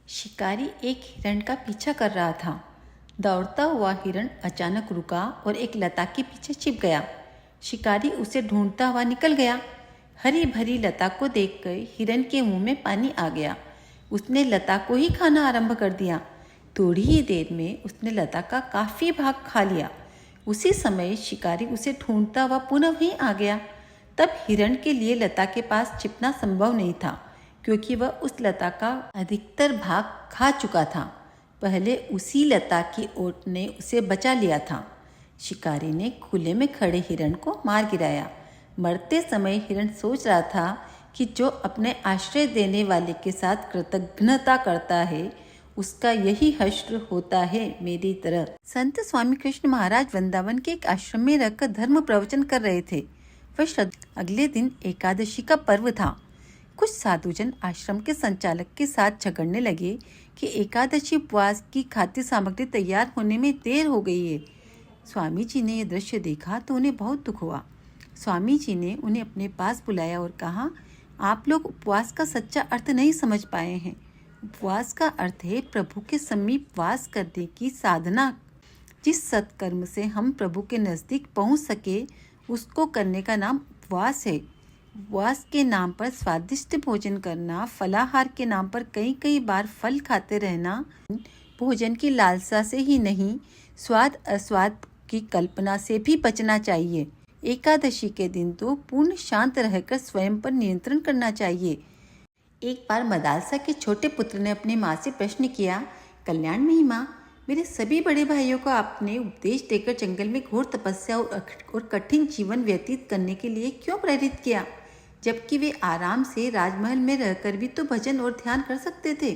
शिकारी एक हिरण का पीछा कर रहा था। दौड़ता हुआ हिरण अचानक रुका और एक लता के पीछे छिप गया। शिकारी उसे ढूंढता हुआ निकल गया। हरी भरी लता को देखकर हिरण के मुंह में पानी आ गया। उसने लता को ही खाना आरंभ कर दिया। थोड़ी ही देर में उसने लता का काफ़ी भाग खा लिया। उसी समय शिकारी उसे ढूंढता हुआ पुनः वहीं आ गया। तब हिरण के लिए लता के पास छिपना संभव नहीं था, क्योंकि वह उस लता का अधिकतर भाग खा चुका था। पहले उसी लता की ओट ने उसे बचा लिया था। शिकारी ने खुले में खड़े हिरण को मार गिराया। मरते समय हिरण सोच रहा था कि जो अपने आश्रय देने वाले के साथ कृतज्ञता करता है, उसका यही हश्र होता है मेरी तरह। संत स्वामी कृष्ण महाराज वृंदावन के एक आश्रम में रहकर धर्म प्रवचन कर रहे थे। अगले दिन एकादशी का पर्व था। कुछ साधुजन आश्रम के संचालक के साथ झगड़ने लगे कि एकादशी उपवास की खाद्य सामग्री तैयार होने में देर हो गई है। स्वामी जी ने यह दृश्य देखा तो उन्हें बहुत दुख हुआ। स्वामी जी ने उन्हें अपने पास बुलाया और कहा, आप लोग उपवास का सच्चा अर्थ नहीं समझ पाए हैं। उपवास का अर्थ है प्रभु के समीप वास करने की साधना। जिस सत्कर्म से हम प्रभु के नज़दीक पहुंच सके, उसको करने का नाम उपवास है। उपवास के नाम पर स्वादिष्ट भोजन करना, फलाहार के नाम पर कई कई बार फल खाते रहना, भोजन की लालसा से ही नहीं, स्वाद अस्वाद की कल्पना से भी बचना चाहिए। एकादशी के दिन तो पूर्ण शांत रहकर स्वयं पर नियंत्रण करना चाहिए। एक बार मदालसा के छोटे पुत्र ने अपनी माँ से प्रश्न किया, कल्याणमयी माँ, मेरे सभी बड़े भाइयों को आपने उपदेश देकर जंगल में घोर तपस्या और कठिन जीवन व्यतीत करने के लिए क्यों प्रेरित किया, जबकि वे आराम से राजमहल में रहकर भी तो भजन और ध्यान कर सकते थे।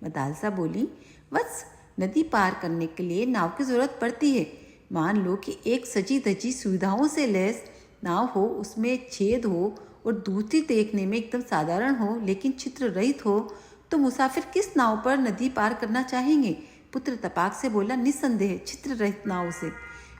मदालसा बोली, वत्स, नदी पार करने के लिए नाव की जरूरत पड़ती है। मान लो कि एक सजी धजी सुविधाओं से लैस नाव हो, उसमें छेद हो और दूसरी देखने में एकदम साधारण हो लेकिन चित्र रहित हो, तो मुसाफिर किस नाव पर नदी पार करना चाहेंगे? पुत्र तपाक से बोला, निस्संदेह चित्र रहित नाव से।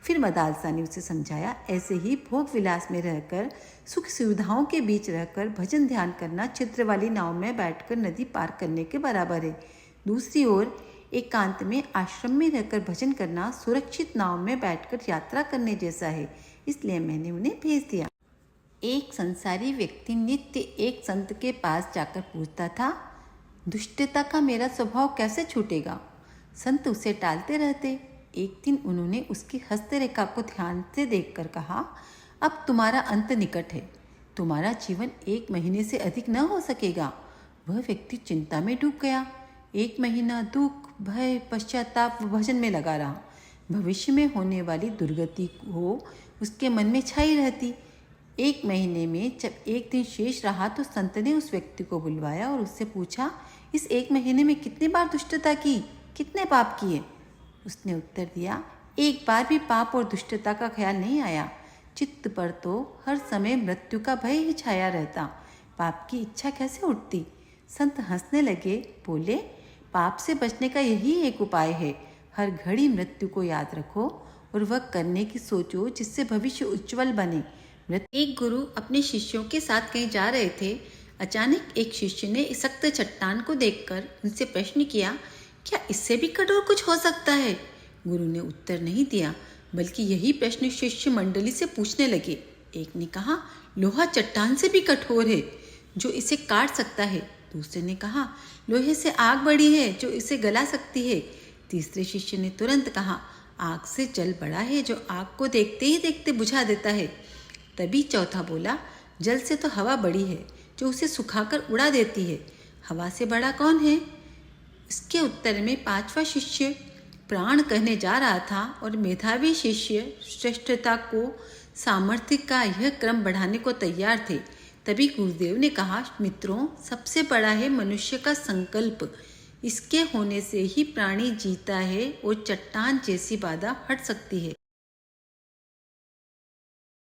फिर मदालसा ने उसे समझाया, ऐसे ही भोग विलास में रहकर, सुख सुविधाओं के बीच रहकर भजन ध्यान करना चित्र वाली नाव में बैठकर नदी पार करने के बराबर है। दूसरी ओर एकांत में आश्रम में रहकर भजन करना सुरक्षित नाव में बैठकर यात्रा करने जैसा है। इसलिए मैंने उन्हें भेज दिया। एक संसारी व्यक्ति नित्य एक संत के पास जाकर पूछता था, दुष्टता का मेरा स्वभाव कैसे छूटेगा? संत उसे टालते रहते। एक दिन उन्होंने उसकी हस्तरेखा को ध्यान से देखकर कहा, अब तुम्हारा अंत निकट है। तुम्हारा जीवन 1 महीने से अधिक न हो सकेगा। वह व्यक्ति चिंता में डूब गया। 1 महीना दुख, भय, पश्चाताप व भजन में लगा रहा। भविष्य में होने वाली दुर्गति हो उसके मन में छाई रहती। 1 महीने में जब एक दिन शेष रहा तो संत ने उस व्यक्ति को बुलवाया और उससे पूछा, इस 1 महीने में कितनी बार दुष्टता की, कितने पाप किए? उसने उत्तर दिया, एक बार भी पाप और दुष्टता का ख्याल नहीं आया। चित्त पर तो हर समय मृत्यु का भय ही छाया रहता। पाप की इच्छा कैसे उठती? संत हंसने लगे, बोले, पाप से बचने का यही एक उपाय है। हर घड़ी मृत्यु को याद रखो और वह करने की सोचो जिससे भविष्य उज्जवल बने। एक गुरु अपने शिष्यों के साथ कहीं जा रहे थे। अचानक एक शिष्य ने सख्त चट्टान को देखकर उनसे प्रश्न किया, क्या इससे भी कठोर कुछ हो सकता है? गुरु ने उत्तर नहीं दिया, बल्कि यही प्रश्न शिष्य मंडली से पूछने लगे। एक ने कहा, लोहा चट्टान से भी कठोर है जो इसे काट सकता है। दूसरे ने कहा, लोहे से आग बड़ी है जो इसे गला सकती है। तीसरे शिष्य ने तुरंत कहा, आग से जल बड़ा है जो आग को देखते ही देखते बुझा देता है। तभी चौथा बोला, जल से तो हवा बड़ी है जो उसे सुखाकर उड़ा देती है। हवा से बड़ा कौन है? इसके उत्तर में 5वां शिष्य प्राण कहने जा रहा था और मेधावी शिष्य श्रेष्ठता को, सामर्थ्य का यह क्रम बढ़ाने को तैयार थे। तभी गुरुदेव ने कहा, मित्रों, सबसे बड़ा है मनुष्य का संकल्प। इसके होने से ही प्राणी जीता है और चट्टान जैसी बाधा हट सकती है।